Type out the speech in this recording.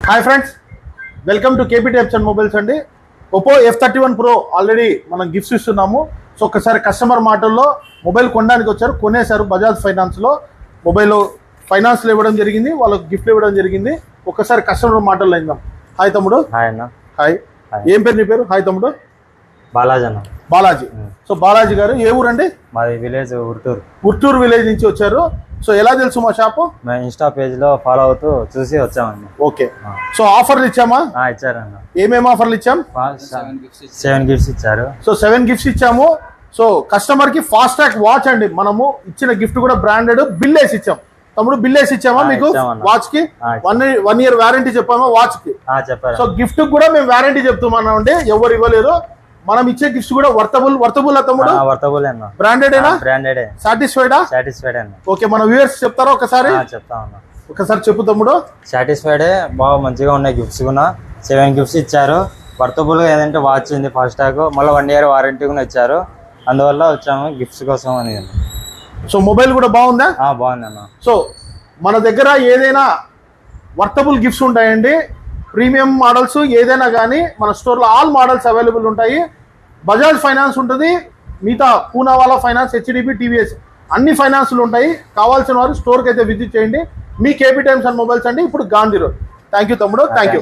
Hi friends, welcome to KP types and mobiles అండి. Oppo F31 Pro already మనం gifts ఇస్తున్నాము. So ఒక్కసారి customer మాటల్లో మొబైల్ కొనడానికి వచ్చారు, కొనేశారు. బజాజ్ ఫైనాన్స్లో మొబైల్ ఫైనాన్స్లో ఇవ్వడం జరిగింది, వాళ్ళకి గిఫ్ట్లు ఇవ్వడం జరిగింది. ఒక్కసారి కస్టమర్ మాటల్లో అయిందాం. హాయ్ తమ్ముడు. హాయ్ అన్న. హాయ్. ఏం పేరు నీ పేరు? హాయ్ తమ్ముడు. బాలాజీ అన్న. బాలాజీ. సో బాలాజీ గారు ఏ ఊరండి? మాది విలేజ్ ఉర్టూరు. ఉర్టూరు విలేజ్ నుంచి వచ్చారు. సో ఎలా తెలుసు మా షాపు? మేము ఇన్స్టా పేజ్ లో ఫాలో అవుతూ చూసి వచ్చామండి. ఓకే. సో ఆఫర్లు ఇచ్చామా? ఇచ్చారన్న. ఏమేమి ఆఫర్లు ఇచ్చాం? 7 గిఫ్ట్స్ ఇచ్చారు. సో 7 గిఫ్ట్స్ ఇచ్చాము. సో కస్టమర్ కి ఫాస్ట్ ట్రాక్ వాచ్ అండి. మనము ఇచ్చిన గిఫ్ట్ కూడా బ్రాండెడ్. బిల్ వేసి ఇచ్చాం. తమ్ముడు బిల్ వేసి ఇచ్చామా మీకు? వాచ్ కి 1 year వారంటీ చెప్పామా వాచ్ కి? చెప్పారు. సో గిఫ్ట్ కూడా మేము వారంటీ చెప్తున్నాం అండి, ఎవరు ఇవ్వలేరు. మనం ఇచ్చే గిఫ్ట్స్ కూడా వర్తబుల్ తమ్ముడు. వర్తబుల్ అన్న. బ్రాండెడ్ సాటిస్ఫైడ్ అన్న. ఓకే, మన వ్యూవర్స్ చెప్తారా ఒకసారి? చెప్తా ఉన్నా. ఒకసారి చెప్పు తమ్ముడు. సాటిస్ఫైడే, బాగా మంచిగా ఉన్నాయి గిఫ్ట్స్ కూడా. 7 గిఫ్ట్స్ ఇచ్చారు. వర్తబుల్ గా ఏదంటే వాచ్ ఉంది ఫాస్ట్ ట్రాక్, మళ్ళీ 1 year వారంటీ కూడా ఇచ్చారు. అందువల్ల వచ్చాము గిఫ్ట్స్ కోసం అని. సో మొబైల్ కూడా బాగుందా? బాగుంది అన్న. సో మన దగ్గర ఏదైనా వర్తబుల్ గిఫ్ట్స్ ఉంటాయండి. ప్రీమియం మోడల్స్ ఏదైనా కానీ మన స్టోర్లో ఆల్ మోడల్స్ అవైలబుల్ ఉంటాయి. బజాజ్ ఫైనాన్స్ ఉంటుంది, మిగతా పూనావాలా ఫైనాన్స్, HDB, TVS అన్ని ఫైనాన్స్లు ఉంటాయి. కావాల్సిన వారు స్టోర్కి అయితే విజిట్ చేయండి. మీ కేపీ టైమ్స్ అండ్ మొబైల్స్ అండి, ఇప్పుడు గాంధీ రోడ్. థ్యాంక్ యూ తమ్ముడు. Thank you.